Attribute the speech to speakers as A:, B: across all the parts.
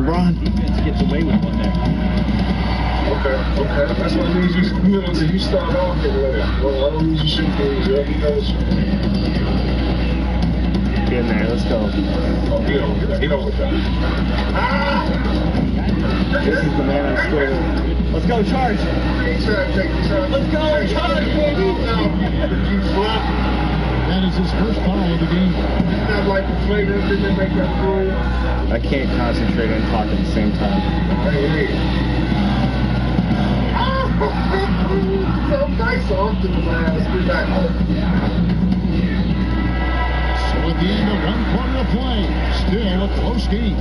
A: LeBron.
B: Defense gets away with one there.
C: Okay. That's what means you start off in there. Well, I don't need you shoot things. You knows.
A: Get in there. Let's go.
C: Oh, get over that.
A: This is the man I'm scared of. Let's go, charge.
C: Let's
A: go, charge, baby.
D: That is his first foul of the game.
C: Not like the flavor, didn't make that rule.
A: I can't concentrate and talk at the same time.
C: Hey. So nice off to the last. Get back.
D: So at the end of one quarter of play, still a close game.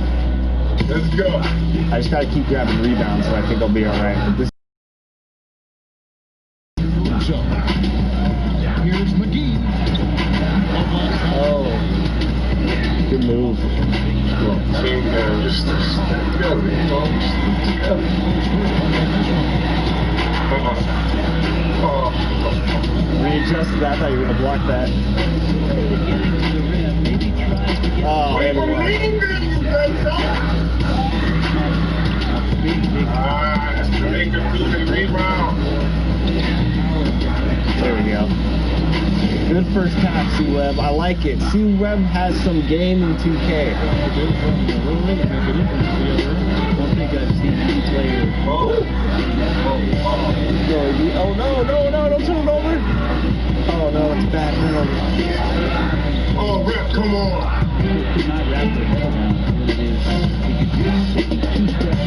C: Let's go.
A: I just gotta keep grabbing rebounds, so I think I'll be all right. This
D: So here's McGee.
A: oh, good move.
C: Team there, just go.
A: Readjusted that. I thought you were gonna block that. Oh, there we go. There we go. Good first half, C-Web. I like it. C-Web has some game in 2K.
B: I don't think I've seen any player.
A: Oh no, don't turn it over. Oh no, it's bad.
C: Oh, Rip, come on.
B: Not wrapped it now. It is. He could do 2 steps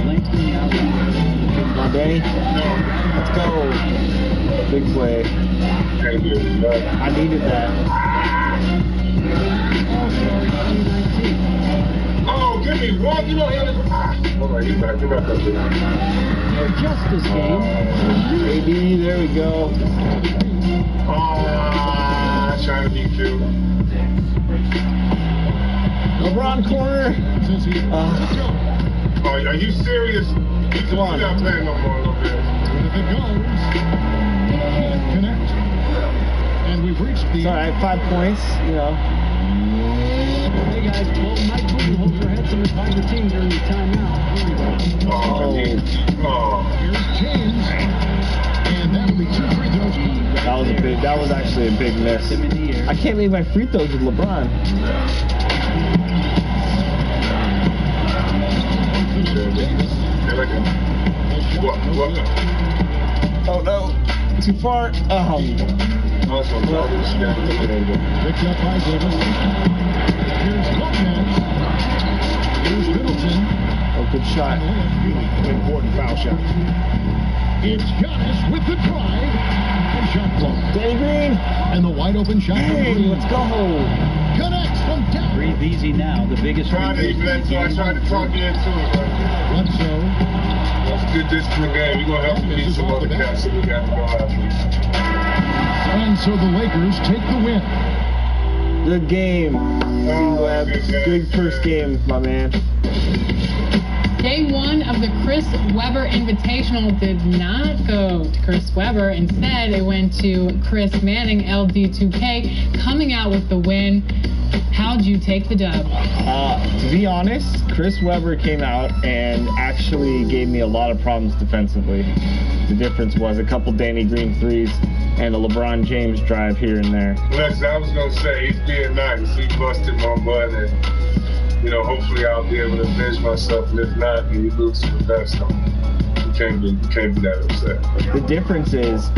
B: lengthening out.
A: Come on, Danny. Let's go. Big play. I needed that.
C: Oh, give me one. You don't have it. All right, he's back. Get back up there.
B: Justice game.
A: AD, there we go.
C: Trying to be cute.
A: LeBron corner.
C: Are you serious?
A: Come on.
C: You're not playing no more.
D: If it goes, can't connect. And we've reached the.
A: It's all right, 5 points. You know.
B: Hey guys, well, Mike Budenholzer had some advice to team during the timeout.
D: Here's James. And that'll be 2 free throws.
A: That was actually a big miss. I can't make my free throws with LeBron. Oh no, too far. Oh.
C: Also,
D: Picked up by Davis. Here's Lopez. Here's Middleton.
A: Oh, good shot.
D: Important foul shot. It's Giannis with the drive. And shot block.
A: Danny Green.
D: And the wide open shot from
A: Hey,
D: Green.
A: let's go.
D: Connects from down.
B: Breathe easy now. The biggest
C: I tried to talk you into it, but
D: Bledsoe.
C: that's a good discipline game. We're going to have to beat some other cats that we got to go after.
D: And so the Lakers take the win.
A: Good game. C-Web. Good first game, my man.
E: Day 1 of the Chris Webber Invitational did not go to Chris Webber. Instead, it went to Chris Manning, LD2K, coming out with the win. How'd you take the dub?
A: To be honest, Chris Webber came out and actually gave me a lot of problems defensively. The difference was a couple Danny Green threes and a LeBron James drive here and there.
C: Lex, I was going to say, he's being nice. He busted my butt, and, hopefully I'll be able to avenge myself, and if not, then you lose to the best. You can't be that upset.
A: The difference is,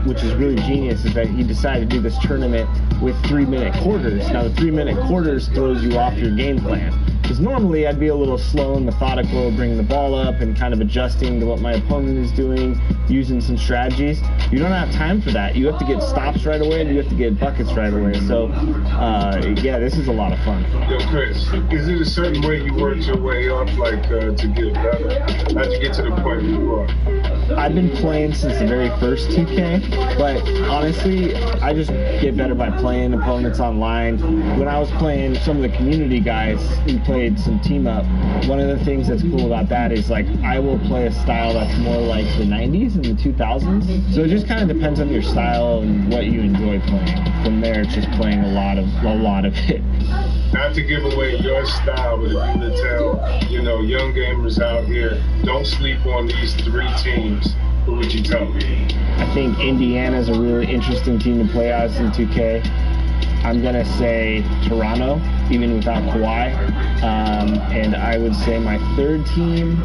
A: which is really genius, is that he decided to do this tournament with 3-minute quarters. Now, the 3-minute quarters throws you off your game plan. Because normally I'd be a little slow and methodical, bringing the ball up and kind of adjusting to what my opponent is doing, using some strategies. You don't have time for that. You have to get stops right away and you have to get buckets right away. So, yeah, this is a lot of fun.
C: Yo, Chris, is it a certain way you worked your way up, to get better? How'd you get get to the point where you are?
A: I've been playing since the very first 2K, but honestly, I just get better by playing opponents online. When I was playing some of the community guys, we played some team up. One of the things that's cool about that is like I will play a style that's more like the 90s and the 2000s. So it just kind of depends on your style and what you enjoy playing. From there, it's just playing a lot of it.
C: Not to give away your style, but if you were to tell, you know, young gamers out here, don't sleep on these 3 teams, who would you tell me?
A: I think Indiana's a really interesting team to play as in 2K. I'm going to say Toronto, even without Kawhi. And I would say my third team,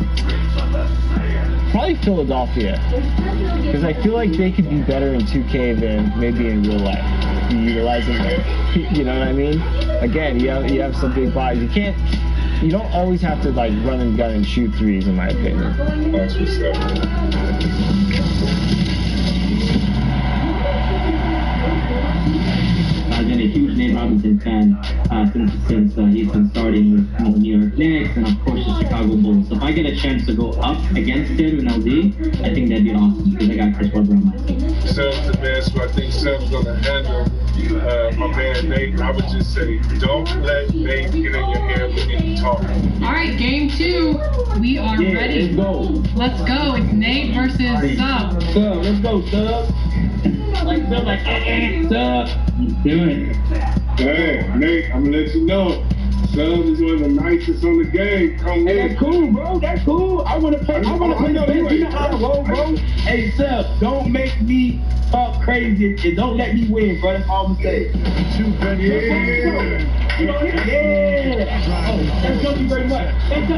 A: probably Philadelphia. Because I feel like they could be better in 2K than maybe in real life. Utilizing them, you know what I mean? Again, you have some big bodies. You don't always have to like run and gun and shoot threes, in my opinion.
C: That's what's up.
B: I've been a huge Nate Robinson fan since he's been starting with the New York Knicks and of course the Chicago Bulls. So if I get a chance to go up against him in LD, I think that'd be awesome because I got Chris Webber on my team.
C: Seb's the man, so I think Seb's gonna handle my man Nate. I would just say, don't let Nate get in your head when you talk.
E: All right, game 2. We are ready.
B: Let's go.
E: Let's go. It's Nate versus Sub.
B: Sub, let's go, Sub. Like Sub, like Sub. Let's do it.
C: Hey, Nate, I'm gonna let you know. Sub is one of the nicest on the game. Come
F: Hey, that's cool, bro. That's cool. I want to play. I want to play. You know how I roll, bro. Hey, Sub, don't make me talk crazy and don't let me win, bro. That's all I'm saying. Yeah. That's thank you very much. That's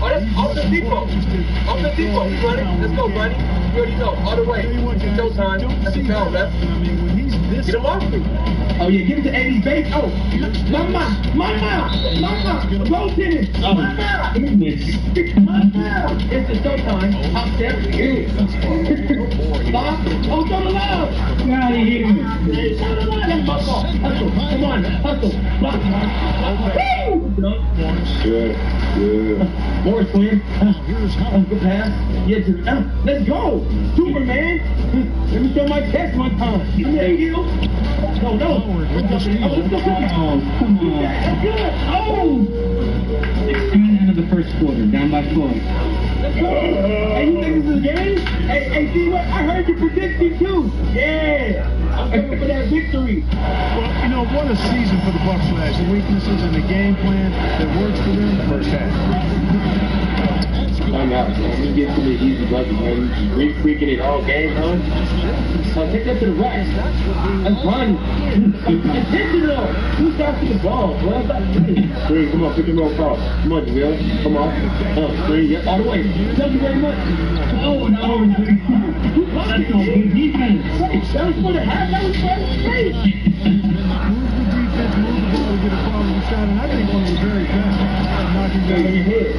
G: that's off the depot. Off the depot, buddy. Let's go, buddy. You already know. All the way. It's showtime. That's the bell, ref. Get him off me.
F: Oh yeah, give it to Eddie Bates. Oh, mama, go tennis. Mama. It's the showtime. Hop step. Lock. Oh, throw the love. Get out of here. Throw the love. That's my fault. Hustle. Come on. Hustle.
C: Good.
F: Morris twin. Good pass. Yeah, let's go. Superman. Let me show my test one time. Give me a heel. No.
B: Come on.
F: That's good. Oh.
B: 16 end of the first quarter, down by 4.
F: Let's go. Hey, you think this is a game? Hey, see what? I heard you predicted too. Yeah. I'm coming for that victory.
D: Well, you know, what a season for the Bucks last year. Weaknesses in the game plan that works for them first half.
F: I'm out, man. You get to the easy bucket, man. You just re-freaking it all game, huh? Take that to the rack. That's fun. Intentional. Who starts with the ball, bro? Green, come on, pick and roll cross. Come on, Jamil. Come on. Green, yep, all the way. Thank you very much. Oh, no.
B: That's all good defense.
F: That was for the half. That was for the space.
D: Move the defense, move the ball to get a quality shot, and I think one of the very best at knocking down the head.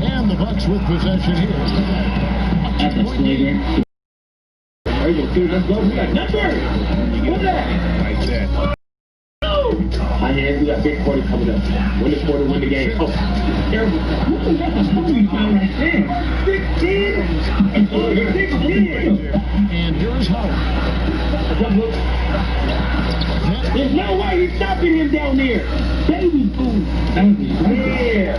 D: And the Bucks with possession here.
B: That's a flagrant.
F: There you go, dude. Let's go. We got number. Look at that.
D: Like that.
F: High hands. We got big quarter coming up. Win the quarter, win the game. Oh, terrible. That's a movie time right there. 16. 16.
D: And here's Howard.
F: There's no way he's stopping him down there. Baby food. Yeah.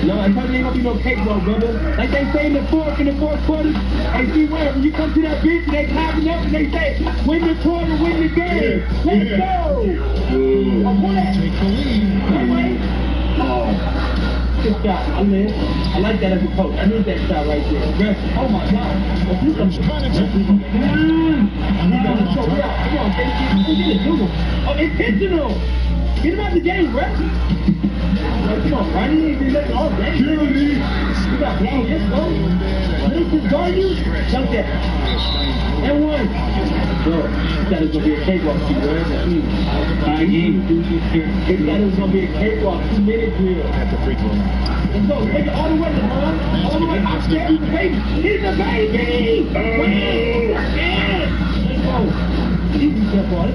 F: No, I told you ain't gonna be no cakewalk, brother. Like they say in the fourth quarter. Hey, see where when you come to that bench, they climbing up and they say, win the quarter, win the game. Let's go.
D: Take the lead.
F: That way. Oh. Good shot. I like that as a coach. I need that shot right there. Aggressive. Oh my God. Let's do something.
D: Here's Connaughton.
F: Come on, baby. Oh, intentional. Get him out the game, bro. Come on, Ronnie. He's been letting all day. You got blown. Let's go. Let's just guard you. Jump that. And one. Bro, you thought it was going to be a cakewalk. He thought it was going to be a cakewalk. 2-minute drill.
D: At the free throw line.
F: Let's go. Take it all the way, LeBron. All the way. I'm scared. He's a baby. He's a baby. Yeah. Let's go. Easy step on.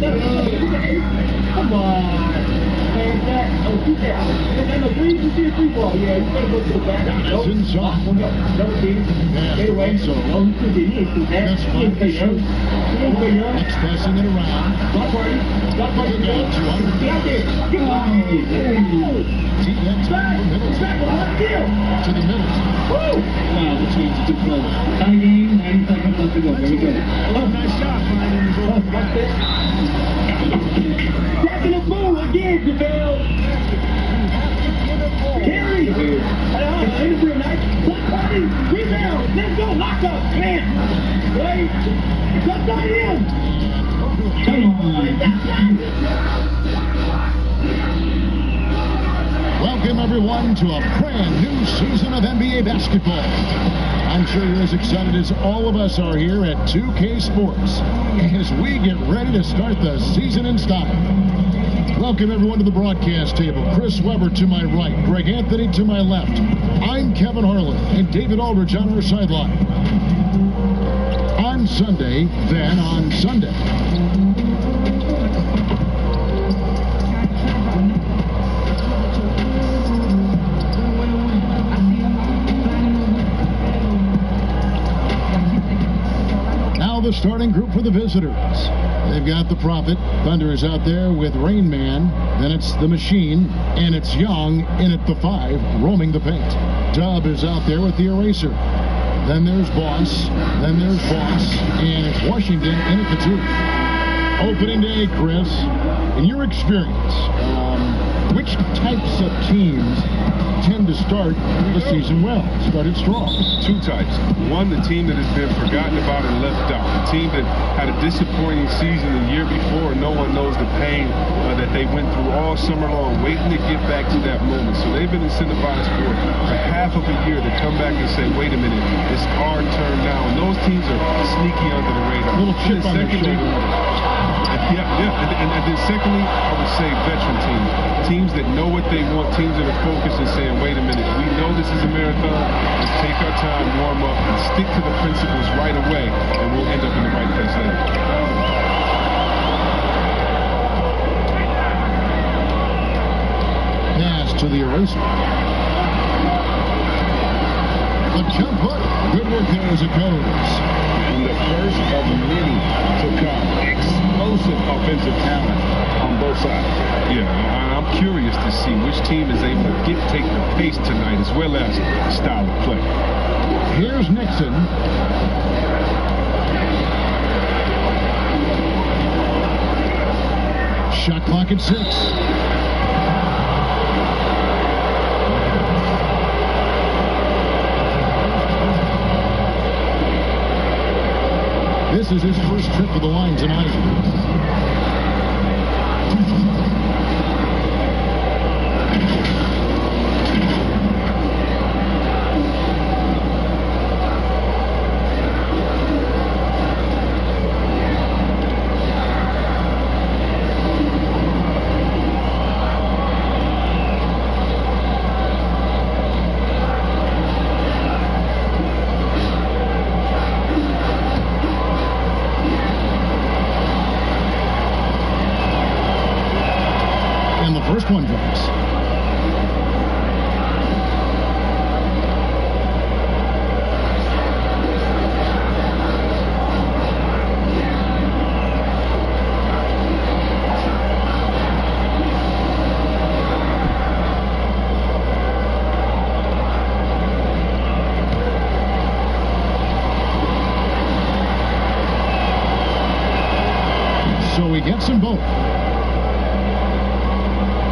F: Come on. Playing that. Oh, shoot that. And the three, you see a free ball. Yeah, you better go to the back.
D: That's inside.
F: Double team.
D: Yeah,
F: Get away.
D: so.
F: Oh, he should be. He ain't shoot that.
D: That's
F: He ain't play young. He ain't play young.
D: Next passing it around.
F: Block party. Block party.
D: Get down to under.
F: Get out there. Get out there.
D: See that time for Middleton.
F: Back. Let's deal.
D: To the middle.
F: Woo!
B: Wow, the change is too close. Tie game, 90 seconds left to go. Very good.
D: Oh, nice job finding his own
F: Watch this. Tapping the fool again, JaVale. Carry. It's real nice. Block party. Rebound. Let's go. Lock up. Man. Right. Cut that in.
B: Come on.
D: Welcome, everyone, to a brand new season of NBA basketball. I'm sure you're as excited as all of us are here at 2K Sports as we get ready to start the season in style. Welcome, everyone, to the broadcast table. Chris Webber to my right, Greg Anthony to my left. I'm Kevin Harlan, and David Aldridge on our sideline. On Sunday, then on Sunday. The starting group for the visitors. They've got the Prophet. Thunder is out there with Rain Man. Then it's the Machine, and it's Young in at the 5, roaming the paint. Dub is out there with the Eraser. Then there's Boss. Then there's Boss, and it's Washington in at the 2. Opening day, Chris. In your experience, which types of teams tend to start the season well, started strong?
H: Two types. One, the team that has been forgotten about and left out. The team that had a disappointing season the year before, and no one knows the pain that they went through all summer long, waiting to get back to that moment. So they've been incentivized for half of a year to come back and say, wait a minute, it's our turn now. And those teams are sneaky under the radar.
D: A little chip on their shoulder.
H: And then secondly, I would say veteran teams. Teams that know what they want, teams that are focused and saying, wait a minute, we know this is a marathon. Let's take our time, warm up, and stick to the principles right away, and we'll end up in the right place later.
D: Pass to the Eraser. The jump hook. Good work there as it goes.
I: And the first of many to come. Explosive offensive talent on both sides.
H: Yeah, I'm curious to see which team is able to take the pace tonight as well as the style of play.
D: Here's Nixon. Shot clock at 6. This is his first trip to the line tonight. First one drops. So he gets them both.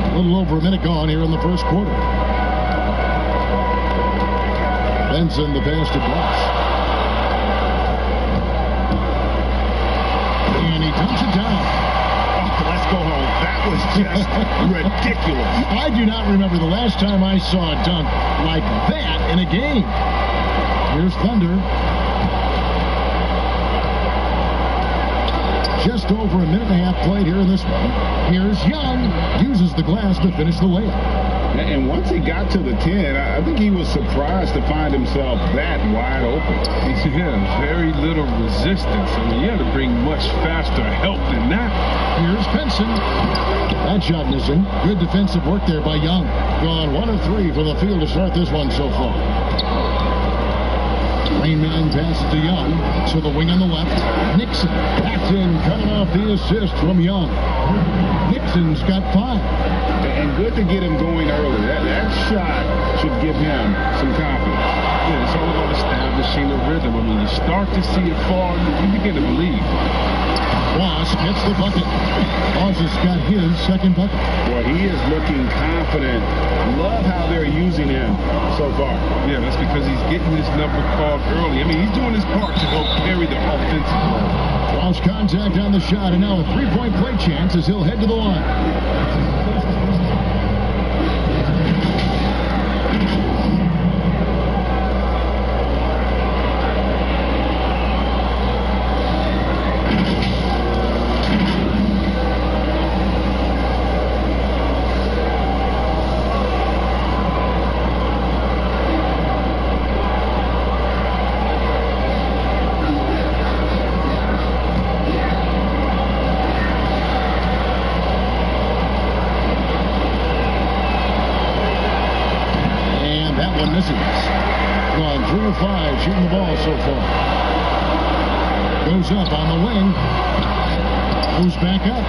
D: A little over a minute gone here in the first quarter. Benson, the pass to Boss. And he dumps it down.
I: Oh, let's go home. That was just ridiculous.
D: I do not remember the last time I saw a dunk like that in a game. Here's Thunder. Just over a minute and a half played here in this one. Here's Young. Uses the glass to finish the layup.
I: And once he got to the 10, I think he was surprised to find himself that wide open.
H: Yeah, very little resistance. I mean, you had to bring much faster help than that.
D: Here's Benson. That shot missing. Good defensive work there by Young. Gone 1 of 3 for the field to start this one so far. Rain Man passes to Young. To the wing on the left. Nixon backs in, coming off the assist from Young. Nixon's got 5.
I: And good to get him going early. That shot should give him some confidence.
H: Yeah, it's all about establishing the rhythm. I mean, you start to see it fall, you begin to believe.
D: Boss gets the bucket. Boss has got his second bucket.
I: Boy, he is looking confident. Love how they're using him so far.
H: Yeah, that's because he's getting his number called early. I mean, he's doing his part to help carry the offensive load.
D: Lost contact on the shot, and now a three-point play chance as he'll head to the line. Shooting the ball so far. Goes up on the wing. Goes back up.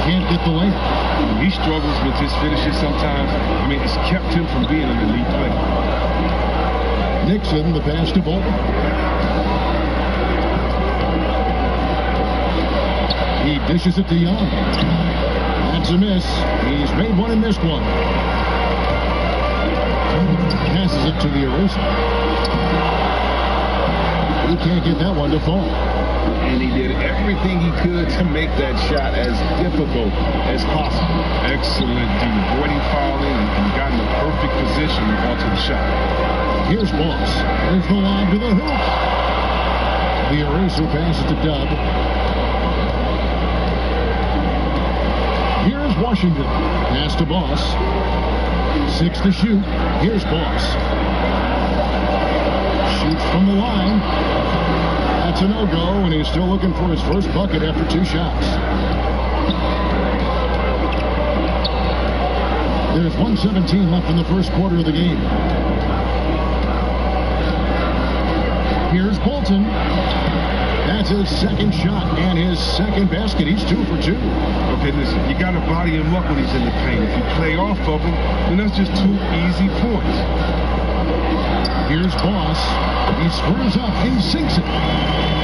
D: Can't get the layup.
H: He struggles with his finishes sometimes. I mean, it's kept him from being an elite player.
D: Nixon, the pass to Bolton. He dishes it to Young. That's a miss. He's made one and missed one. Passes it to the eraser. He can't get that one to fall.
I: And he did everything he could to make that shot as difficult as possible.
H: Excellent D. Avoiding fouling and got in the perfect position to alter the shot.
D: Here's Boss. There's the lob to the hoop. The eraser passes to Dub. Here's Washington. Pass to Boss. 6 to shoot. Here's Boss. Shoots from the line. That's a no-go, and he's still looking for his first bucket after 2 shots. There's 1:17 left in the first quarter of the game. Here's Bolton. That's his second shot and his second basket. He's 2 for 2.
H: Okay, listen, you got to body him up when he's in the paint. If you play off of him, then that's just 2 easy points.
D: Here's Boss. He screws up. He sinks it.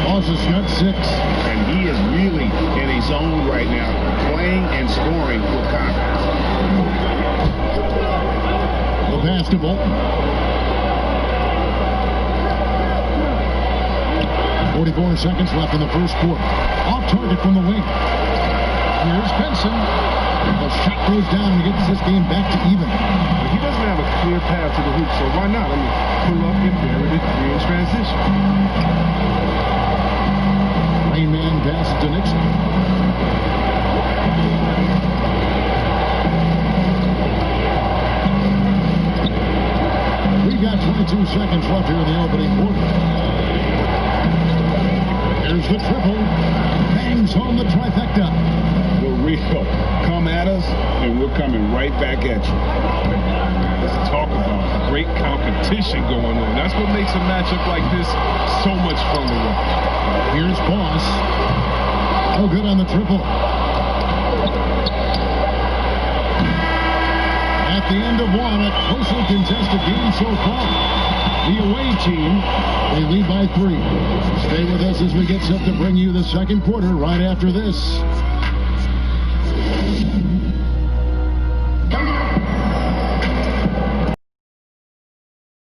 D: Boss has got 6.
I: And he is really in his zone right now, playing and scoring with confidence.
D: The pass to Bolton. 44 seconds left in the first quarter. Off target from the wing. Here's Benson. The shot goes down and gets this game back to even.
H: But he doesn't have a clear path to the hoop, so why not? I mean, pull up and bury the 3 in transition.
D: Rain Man passes to Nixon. We've got 22 seconds left here in the opening quarter. There's the triple. Bangs home the trifecta.
I: For real. Come at us, and we're coming right back at you.
H: Let's talk about great competition going on. That's what makes a matchup like this so much fun to watch.
D: Here's Boss. Oh, good on the triple. At the end of one, a closely contested game so far. The away team, they lead by 3. Stay with us as we get set to bring you the second quarter right after this.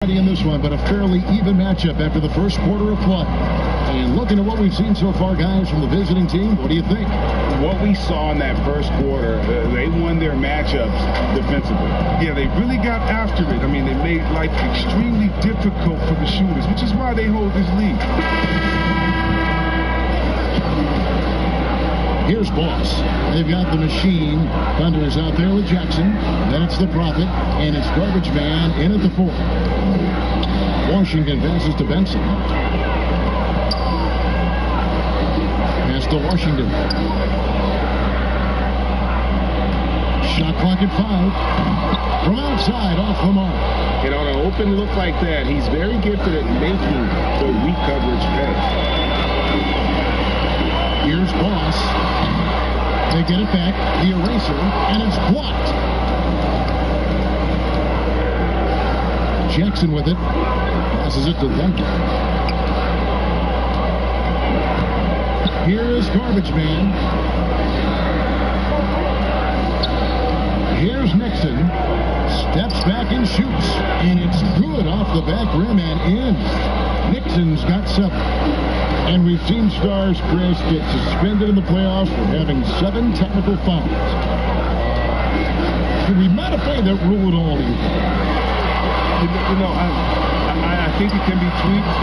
D: In this one, but a fairly even matchup after the first quarter of play. And looking at what we've seen so far, guys, from the visiting team, what do you think?
I: What we saw in that first quarter, they won their matchups defensively.
H: Yeah, they really got after it. I mean, they made life extremely difficult for the shooters, which is why they hold this lead.
D: Here's Boss. They've got the machine. Thunder is out there with Jackson. Then it's the Prophet, and it's Garbage Man in at the 4. Washington passes to Benson. Pass to Washington. Shot clock at 5. From outside, off the mark.
I: And on an open look like that, he's very gifted at making the weak coverage pay.
D: Here's Boss. They get it back. The eraser, and it's blocked. Jackson with it. Passes it to Thunder. Here is Garbage Man. Here's Nixon. Steps back and shoots. And it's good off the back rim and in. Nixon's got 7. And we've seen stars, Chris, get suspended in the playoffs for having 7 technical fouls. Should we modify that rule at all?
H: You know, I think it can be tweaked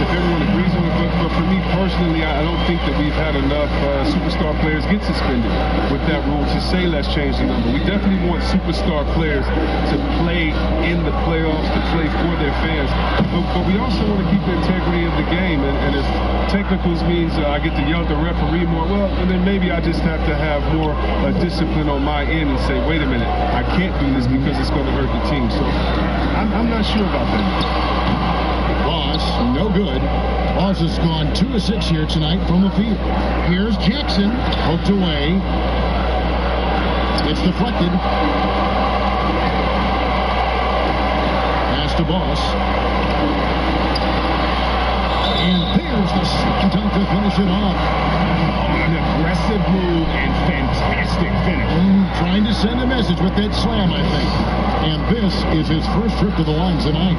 H: if everyone agrees on it. But for me personally, I don't think that we've had enough superstar players get suspended with that rule to say let's change the number. We definitely want superstar players to play in the playoffs, to play for their fans. But we also want to keep the integrity of the game. And if technicals means I get to yell at the referee more, well, and then maybe I just have to have more discipline on my end and say, wait a minute, I can't do this because it's going to hurt the team. So I'm not sure about that.
D: Boss, no good. Boss has gone 2 of 6 here tonight from the field. Here's Jackson, poked away. It's deflected. Pass to Boss. And there's the second dunk to finish it off.
I: An aggressive move and fantastic finish.
D: Trying to send a message with that slam, I think. And this is his first trip to the line tonight.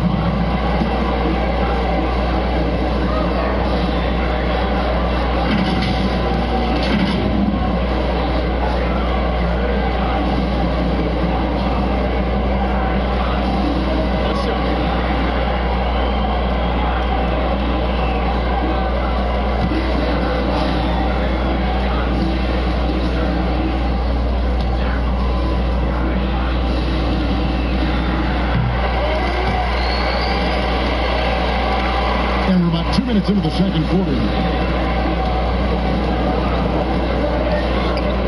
D: Into the second quarter.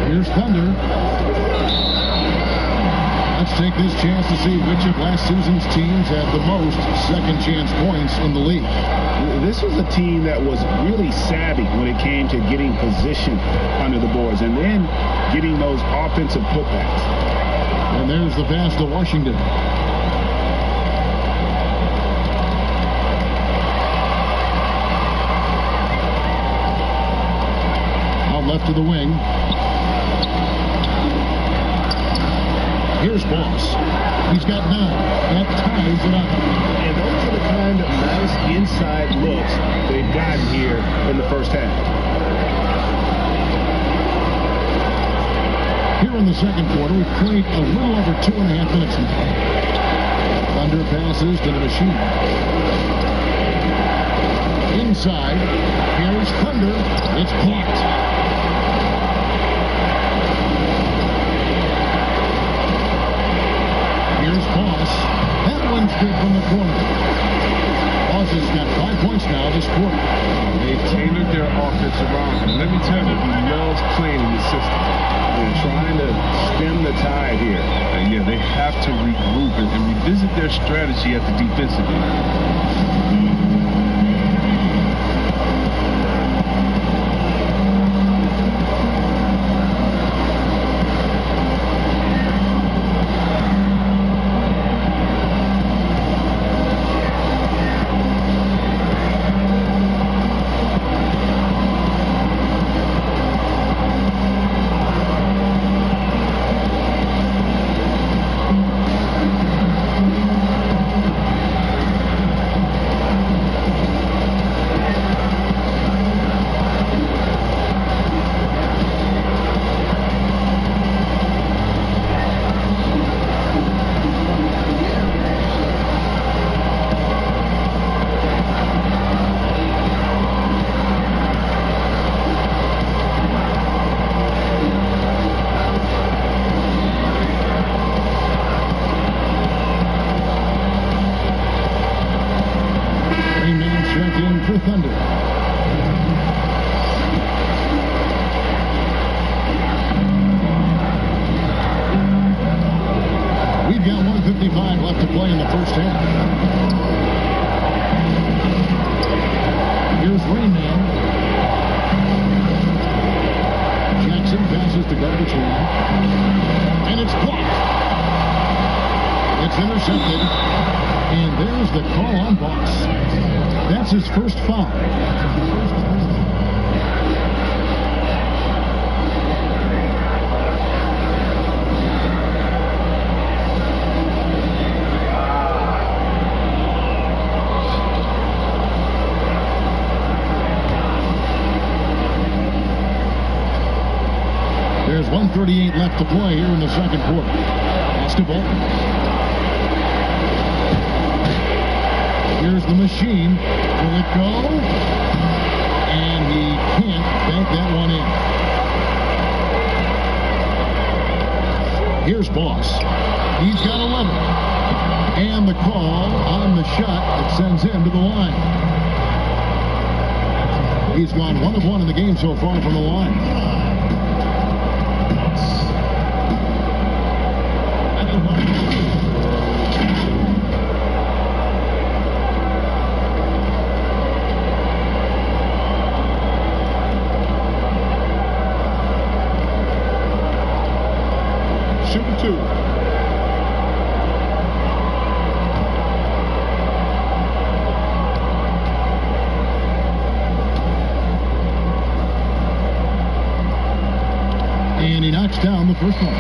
D: Here's Thunder. Let's take this chance to see which of last season's teams had the most second chance points in the league.
I: This was a team that was really savvy when it came to getting position under the boards and then getting those offensive putbacks.
D: And there's the pass to Washington. Left to the wing. Here's Boss. He's got 9. That ties it up.
I: And those are the kind of nice inside looks they've gotten here in the first half.
D: Here in the second quarter, we've played a little over 2.5 minutes now. Thunder passes to the machine. Inside. Here's Thunder. It's blocked. Here's Boss. That one's good from the corner. Boss has got 5 points now this quarter.
H: They've tailored their offense around him. Let me tell you, he loves playing in the system.
I: They're trying to stem the tide here.
H: Yeah, they have to regroup and revisit their strategy at the defensive end.
D: for Thunder. We've got 1:55 left to play in the first half. Here's Rain Man. Jackson passes to garbage man. And it's blocked. It's intercepted. And there's the call on Boss. That's his first foul. There's 1:38 left to play here in the second quarter. Basketball. Here's the machine. Will it go? And he can't bank that one in. Here's Boss. He's got 11. And the call on the shot that sends him to the line. He's gone 1 of 1 in the game so far from the line. Shooting 2. And he knocks down the first one.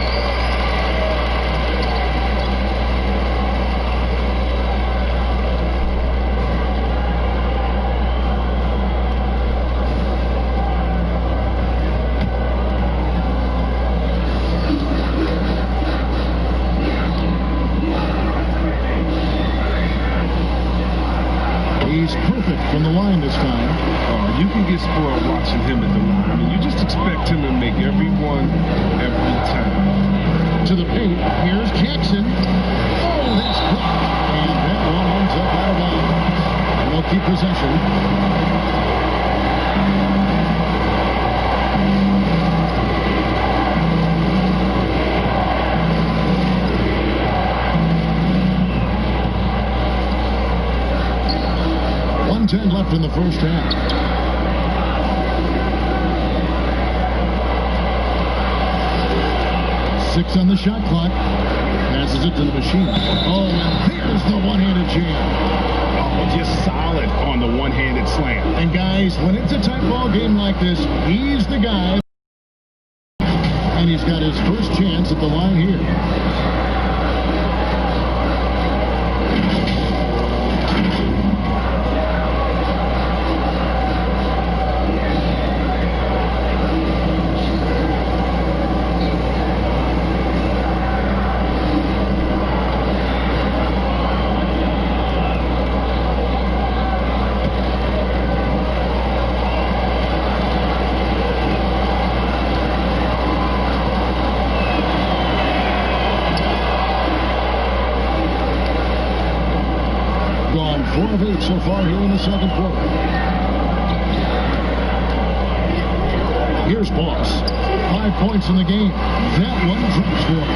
D: He's perfect from the line this time.
H: You can get spoiled watching him at the line. I mean, you just expect him to make every one every time.
D: To the paint. Here's Jackson. Oh, that's blocked. And that one ends up out of bounds. And they'll keep possession. Left in the first half. Six on the shot clock. Passes it to the machine. Oh, and there's the one-handed jam.
I: Oh, just solid on the one-handed slam.
D: And guys, when it's a tight ball game like this, he's the guy. And he's got his first chance at the line here. Gone 4 of 8 so far here in the second quarter. Here's Boss. 5 points in the game. That one drops for him.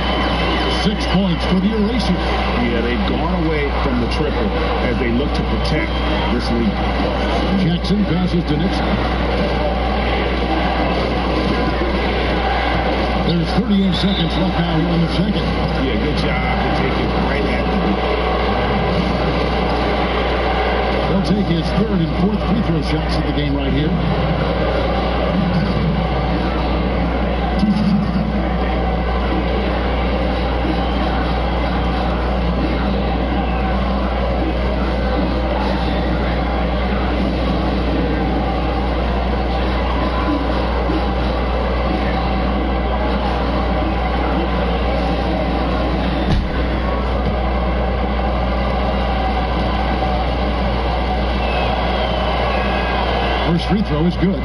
D: 6 points for the eraser.
I: Yeah, they've gone away from the triple as they look to protect this lead.
D: Jackson passes to Nixon. There's 38 seconds left now here in the second.
I: Yeah, good job to take it right at the beat.
D: They'll take his 3rd and 4th free throw shots of the game right here. First free throw is good.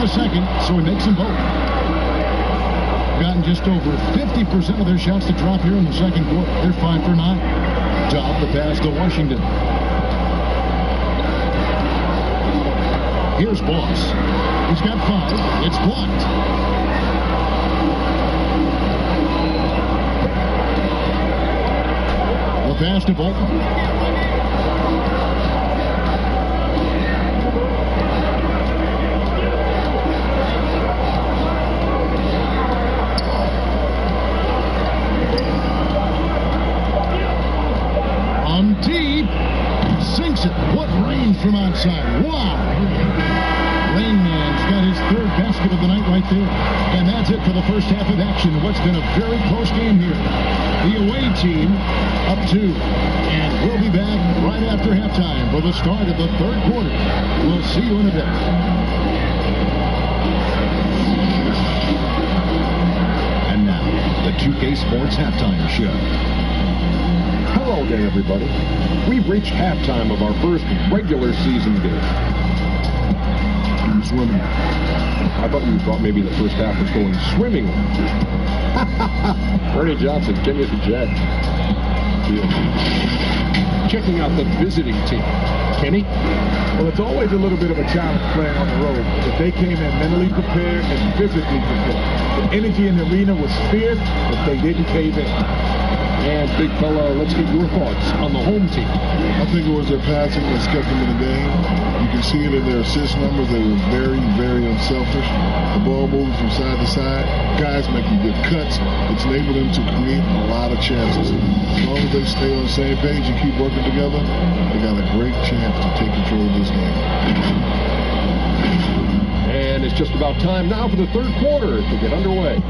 D: the second, so he makes them both. Gotten just over 50% of their shots to drop here in the second quarter. They're 5 for 9. Dub the pass to Washington. Here's Boss. He's got 5. It's blocked. The pass to Bolton. Deep, sinks it. What range from outside. Wow. Rain Man's got his third basket of the night right there. And that's it for the first half of action. What's been a very close game here. The away team up 2. And we'll be back right after halftime for the start of the third quarter. We'll see you in a bit.
J: And now, the 2K Sports Halftime Show.
K: Hello there, everybody. We've reached halftime of our first regular season game. Swimming. I thought you thought maybe the first half was going swimmingly. Ernie Johnson, Kenny the Jet. Checking out the visiting team. Kenny?
L: Well, it's always a little bit of a challenge playing on the road, but they came in mentally prepared and physically prepared. The energy in the arena was fierce, but they didn't cave in.
K: And big fella, let's get your thoughts on the home team.
M: I think it was their passing that's kept them in the game. You can see it in their assist numbers. They were very, very unselfish. The ball moves from side to side. Guys making good cuts. It's enabled them to create a lot of chances. As long as they stay on the same page and keep working together, they got a great chance to take control of this game.
K: And it's just about time now for the third quarter to get underway.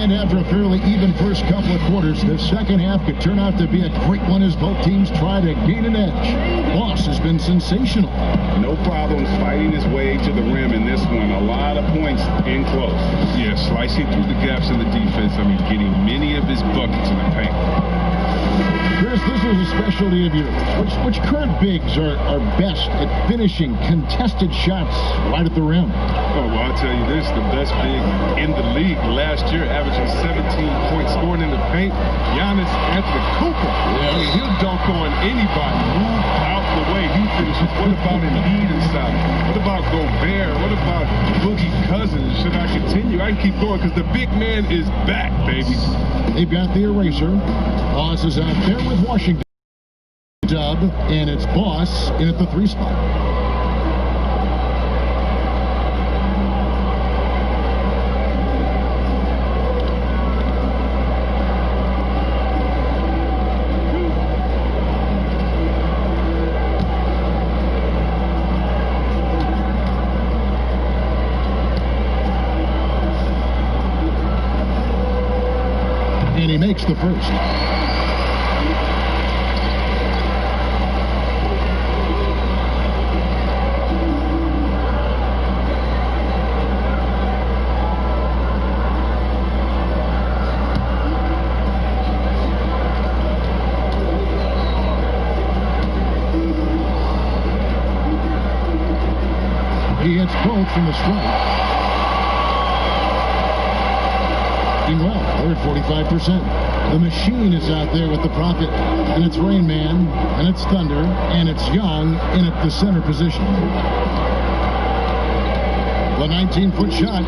D: After a fairly even first couple of quarters, the second half could turn out to be a great one as both teams try to gain an edge. Boss has been sensational.
I: No problems fighting his way to the rim in this one. A lot of points in close.
H: Yeah, slicing through the gaps in the defense. I mean, getting many of his buckets in the paint.
D: Chris, this is a specialty of yours. Which current bigs are best at finishing contested shots right at the rim?
H: Oh, well, I'll tell you this. The best big in the league last year, averaging 17 points scoring in the paint, Giannis Antetokounmpo. Yeah. I mean, he'll dunk on anybody. Move out the way. He finishes. What about Embiid inside? What about Gobert? What about Boogie Cousins? Should I continue? I can keep going because the big man is back, baby.
D: They've got the eraser. Boss is out there with Washington. Dub, and it's Boss in at the 3 spot. And he makes the first. He hits both from the strike. Well, they're at 45%. The machine is out there with the profit, and it's Rain Man, and it's Thunder, and it's Young in at the center position. The 19-foot shot.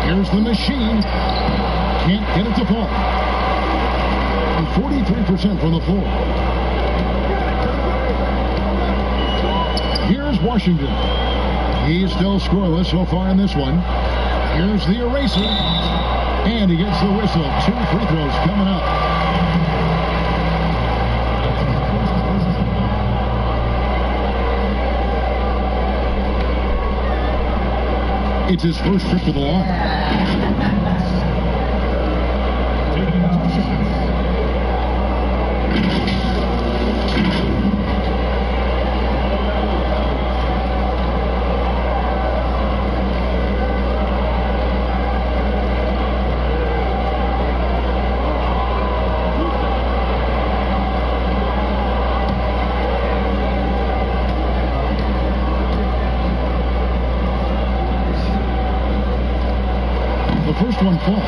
D: Here's the machine. Can't get it to fall. And 43% from the floor. Here's Washington. He's still scoreless so far in this one. Here's the eraser, and he gets the whistle. 2 free throws coming up. It's his first trip to the line. first one falls.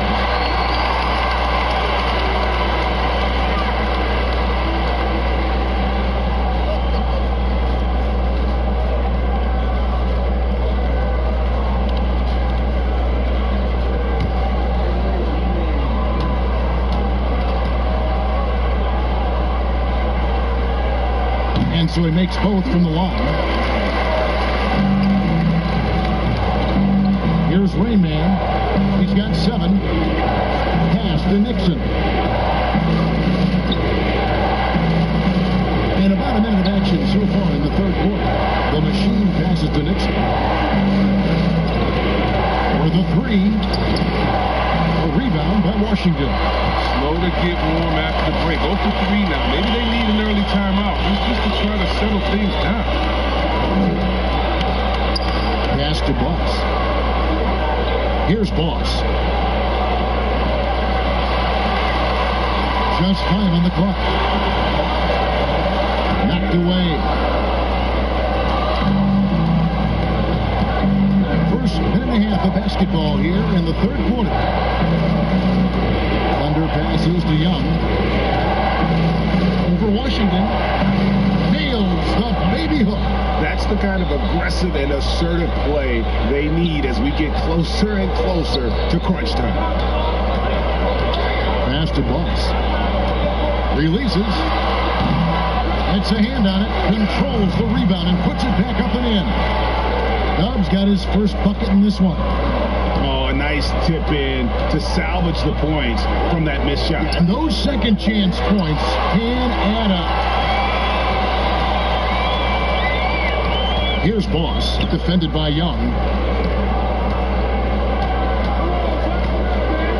D: And so he makes both from the line. Here's Rainman. He's got 7. Pass to Nixon. And about a minute of action so far in the third quarter. The machine passes to Nixon. For the 3. A rebound by Washington.
H: Slow to get warm after the break. 0 for 3 now. Maybe they need an early timeout. Just to try to settle things down.
D: Pass to Boss. Here's Boss. Just 5 on the clock. Knocked away. First minute and a half of basketball here in the third quarter. Thunder passes to Young. Over Washington. Nails the baby hook.
I: That's the kind of aggressive and assertive play they need as we get closer and closer to crunch time.
D: Pass to Boss. Releases. Gets a hand on it. Controls the rebound and puts it back up and in. Dubs got his first bucket in this one.
I: Oh, a nice tip in to salvage the points from that missed shot.
D: And those second chance points can add up. Here's Boss, defended by Young.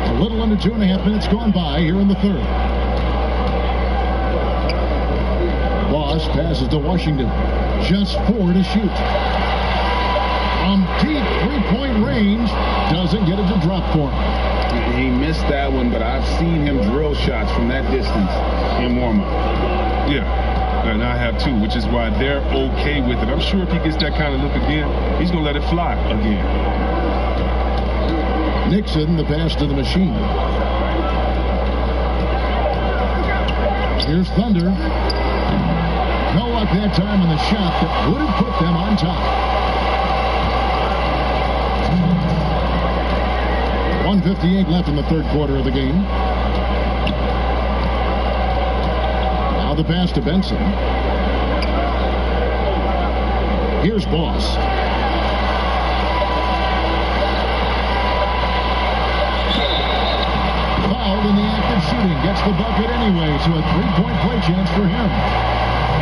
D: A little under 2.5 minutes gone by here in the third. Boss passes to Washington. Just 4 to shoot. From deep three-point range, doesn't get it to drop for him.
I: He missed that one, but I've seen him drill shots from that distance in warm-up.
H: Yeah, and I have too, which is why they're okay with it. I'm sure if he gets that kind of look again, he's going to let it fly again.
D: Nixon, the pass to the machine. Here's Thunder. No luck that time on the shot that would have put them on top. 1:58 left in the third quarter of the game. Now the pass to Benson. Here's Boss. Fouled in the act of shooting. Gets the bucket anyway, so a 3-point play chance for him.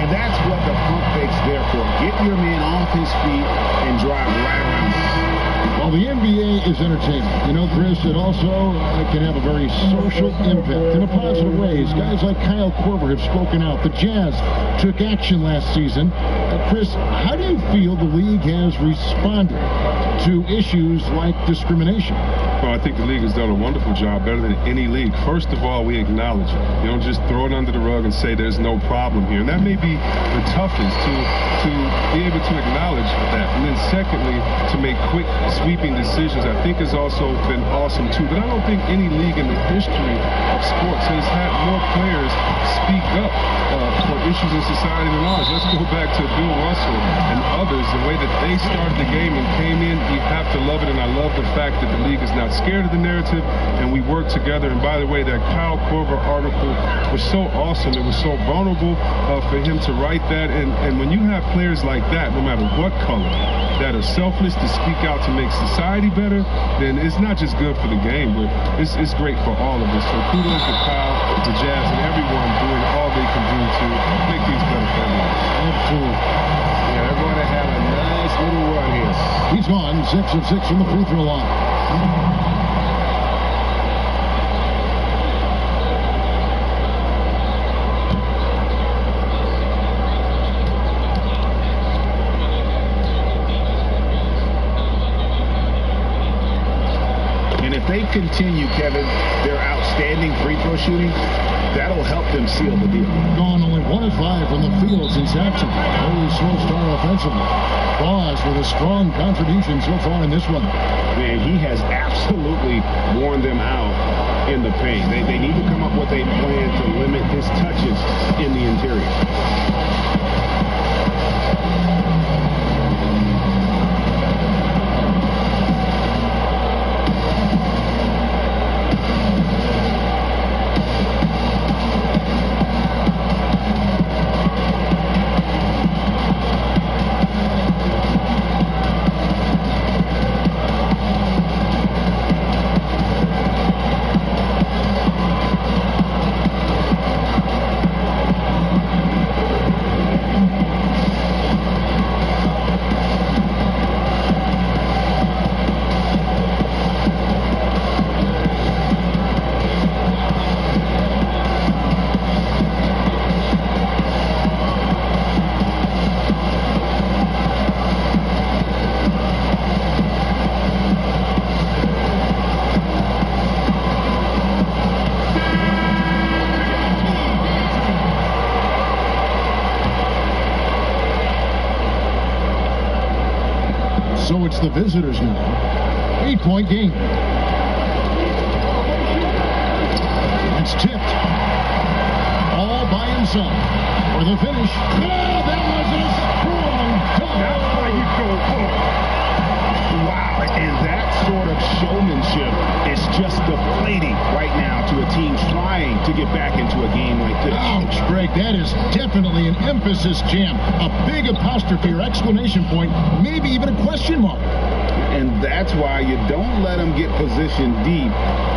I: And that's what the pump fake's there for. Get your man off his feet and drive right around him.
D: Well, the NBA is entertainment. You know, Chris, it also can have a very social impact in a positive ways. Guys like Kyle Korver have spoken out. The Jazz took action last season. Chris, how do you feel the league has responded to issues like discrimination?
H: Well, I think the league has done a wonderful job, better than any league. First of all, we acknowledge it. You don't just throw it under the rug and say there's no problem here. And that may be the toughest, to be able to acknowledge that. And then secondly, to make quick, sweeping decisions, I think has also been awesome too. But I don't think any league in the history of sports has had more players speak up for issues in society than ours. Let's go back to Bill Russell and others, the way that they started the game and came in. You have to love it, and I love the fact that the league is not scared of the narrative, and we work together. And by the way, that Kyle Korver article was so awesome. It was so vulnerable for him to write that. And when you have players like that, no matter what color, that are selfless to speak out to make society better, then it's not just good for the game, but it's great for all of us. So kudos to Kyle, the Jazz, and everyone doing all they can do to make things better for everyone.
D: Absolutely.
I: Yeah, they're going to have a nice little run here.
D: He's gone 6 of 6 from the free throw line.
I: If they continue, Kevin, their outstanding free throw shooting, that'll help them seal the deal.
D: Gone only 1 of 5 from the field since action. Early slow start offensively. Boss with a strong contribution so far in this one.
I: Man, he has absolutely worn them out in the paint. They need to come up with a plan to limit his touches in the interior.
D: So it's the visitors now. 8-point game. It's tipped. All by himself. For the finish. Oh, that was a strong dunk.
I: That's why you go for it. Wow, and that sort of showmanship is just deflating right now to a team trying to get back into a game like this.
D: Ouch, Greg, that is definitely an emphasis jam. A big apostrophe or exclamation point, maybe even a question mark.
I: And that's why you don't let them get positioned deep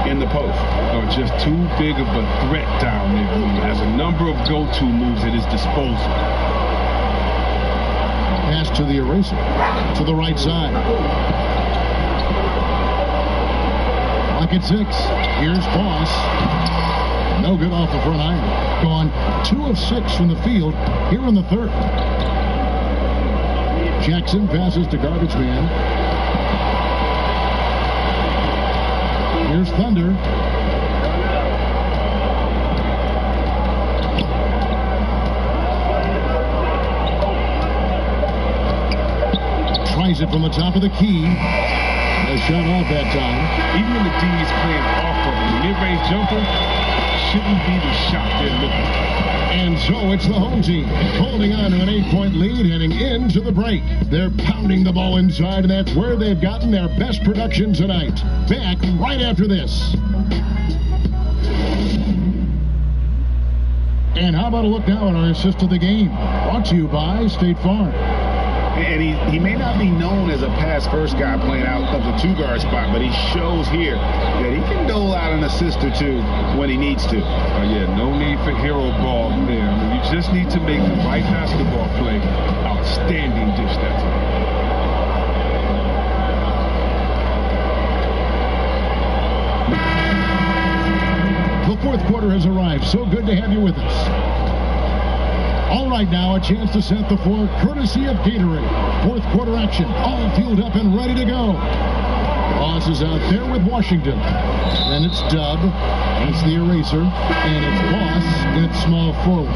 I: in the post.
H: Or just too big of a threat down there. Has a number of go-to moves at his disposal.
D: Pass to the eraser. To the right side. Clock at 6. Here's Boss. No good off the front iron. Gone 2 of 6 from the field here in the third. Jackson passes to Garbage Man. Here's Thunder. Tries it from the top of the key. A shot off that time.
H: Even when the D is playing off of him, the mid-range jumper shouldn't be the shot they're looking for.
D: And so it's the home team holding on to an 8-point lead heading into the break. They're pounding the ball inside, and that's where they've gotten their best production tonight. Back right after this. And how about a look now at our assist of the game? Brought to you by State Farm.
I: And he may not be known as a pass-first guy playing out of the 2-guard spot, but he shows here that he can dole out an assist or two when he needs to.
H: Yeah, no need for hero ball there. I mean, you just need to make the right basketball play. Outstanding dish that time.
D: The fourth quarter has arrived. So good to have you with us. All right, now a chance to set the floor courtesy of Gatorade. Fourth quarter action, all fueled up and ready to go. Boss is out there with Washington. Then it's Dub, and it's the eraser, and it's Boss, and it's small forward.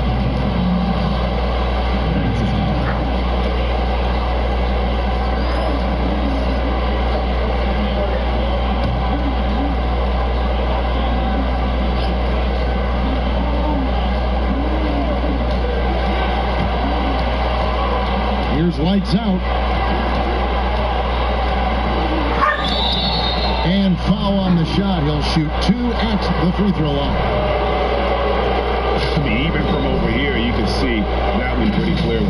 D: Here's lights out. And foul on the shot. He'll shoot 2 at the free throw line.
I: I mean, even from over here, you can see that one pretty clearly.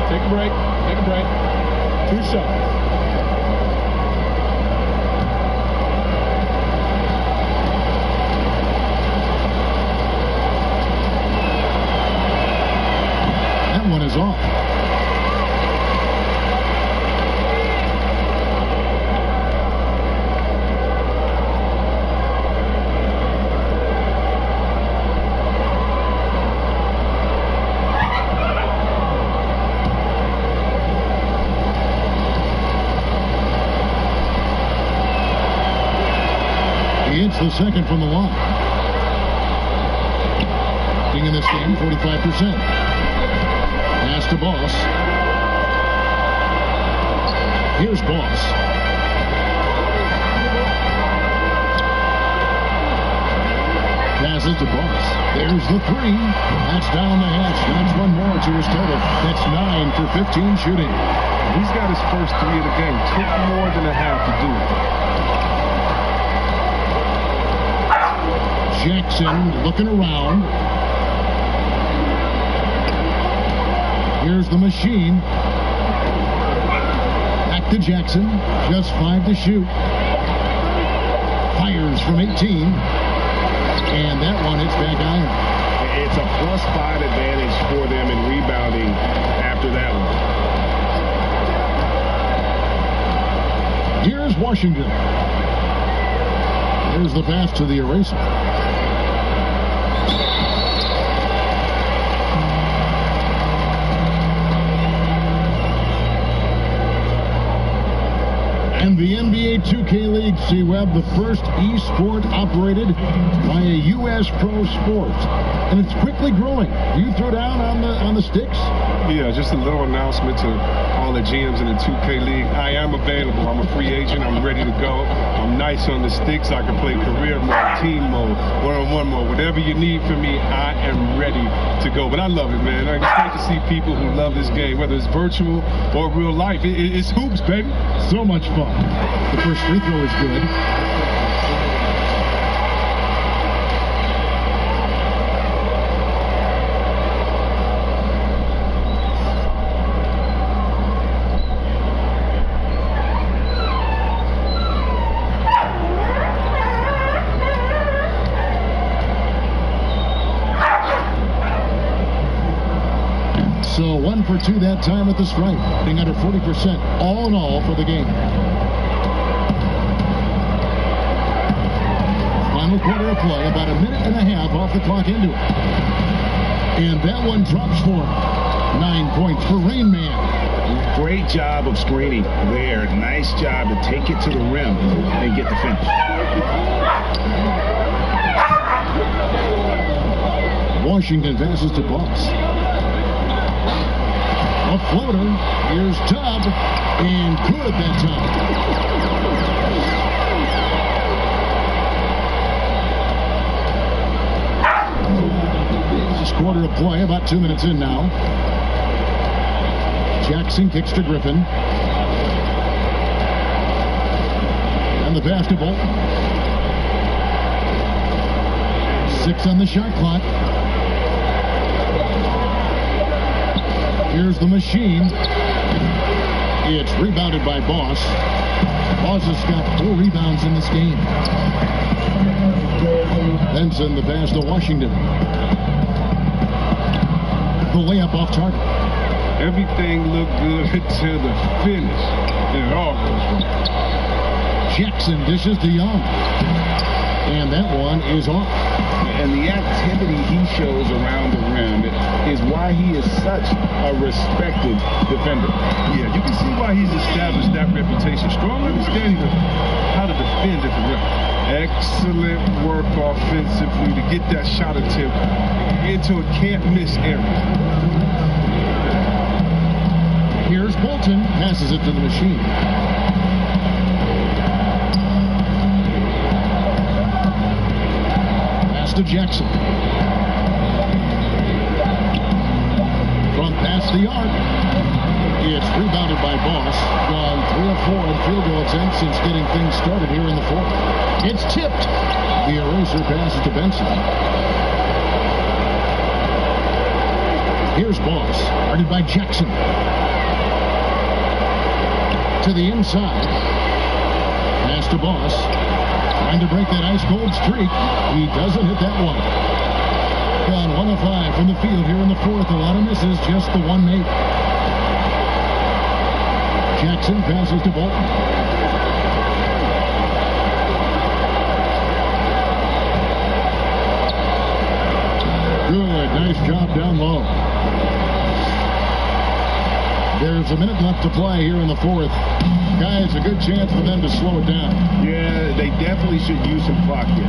L: Take a break. Take a break. 2 shots.
D: That one is off. It's the second from the line. King in this game, 45%. Pass to Boss. Here's Boss. Passes to Boss. There's the three. That's down the hatch. That's one more to his total. That's 9 for 15 shooting.
H: He's got his first three of the game. Took more than a half to do it.
D: Jackson looking around. Here's the machine. Back to Jackson. Just 5 to shoot. Fires from 18. And that one hits back iron.
I: It's a +5 advantage for them in rebounding after that one.
D: Here's Washington. Here's the pass to the eraser. And the NBA 2K League, C-Web, the first e-sport operated by a U.S. pro sport. And it's quickly growing. You throw down on the sticks?
H: Yeah, just a little announcement to all the GMs in the 2K League. I am available. I'm a free agent. I'm ready to go. I'm nice on the sticks. I can play career mode, team mode, one-on-one mode. Whatever you need from me, I am ready to go. But I love it, man. It's great to see people who love this game, whether it's virtual or real life. It's hoops, baby.
D: So much fun. The first free throw is good. So 1 for 2 that time at the stripe, being under 40% all in all for the game. Final quarter of play, about a minute and a half off the clock into it. And that one drops for him. 9 points for Rain Man.
I: Great job of screening there. Nice job to take it to the rim and get the finish.
D: Washington passes to Boss. A floater. Here's Tubb. And good that time. This quarter of play, about 2 minutes in now. Jackson kicks to Griffin. And the pass to Bolton. 6 on the shot clock. Here's the machine. It's rebounded by Boss. Boss has got 4 rebounds in this game. Benson, the pass to Washington. The layup off target.
H: Everything looked good until the finish. It all goes wrong.
D: Jackson dishes to Young. And that one is off.
I: And the activity he shows around the rim is why he is such a respected defender.
H: Yeah, you can see why he's established that reputation. Strong understanding of how to defend at the rim. Excellent work offensively to get that shot attempt into a can't-miss area.
D: Here's Bolton. Passes it to the machine. To Jackson. Front pass the arc. It's rebounded by Boss. Gone 3 of 4 in field goal attempts since getting things started here in the fourth. It's tipped. The eraser passes to Benson. Here's Boss. Guarded by Jackson. To the inside. Pass to Boss. Trying to break that ice-cold streak. He doesn't hit that one. Gone 1 of 5 from the field here in the fourth. A lot of misses, just the one made. Jackson passes to Bolton. Good, nice job down low. There's a minute left to play here in the fourth. Guys, a good chance for them to slow it down.
I: Yeah, they definitely should use some clock here.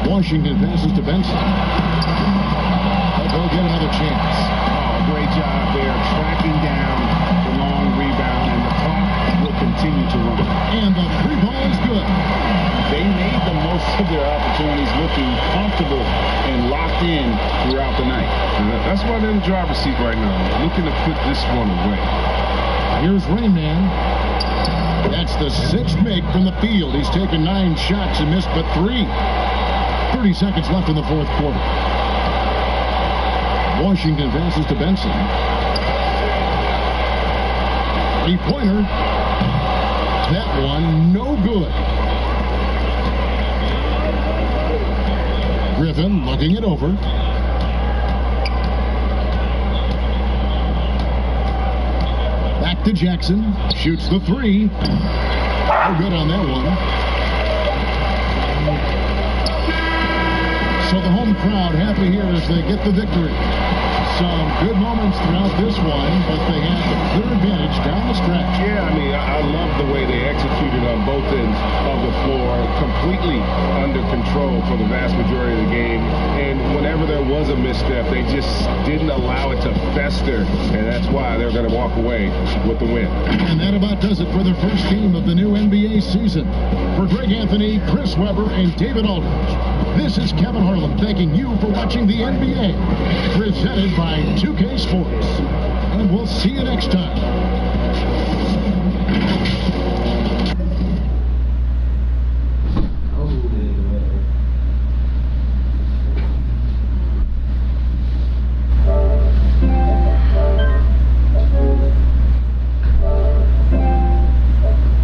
D: Washington passes to Benson. They'll get another chance.
I: Oh, great job there, tracking down the long rebound, and the clock will continue to run.
D: And the three ball is good.
I: They made the most of their opportunities, looking comfortable and locked in throughout the night.
H: That's why they're in the driver's seat right now, looking to put this one away.
D: Here's Rain Man. That's the sixth make from the field. He's taken 9 shots and missed but 3. 30 seconds left in the fourth quarter. Washington passes to Benson. 3-pointer. That one no good. Griffin looking it over. Back to Jackson. Shoots the 3. No good on that one. So the home crowd happy here as they get the victory. Some good moments throughout this one, but they had the clear advantage down the stretch.
I: Yeah, I mean, I love the way they executed on both ends of the floor, completely under control for the vast majority of the game. And whenever there was a misstep, they just didn't allow it to fester, and that's why they're going to walk away with the win.
D: And that about does it for the first game of the new NBA season. For Greg Anthony, Chris Webber, and David Aldridge, this is Kevin Harlan thanking you for watching the NBA, presented by 2K Sports. And we'll see you next time.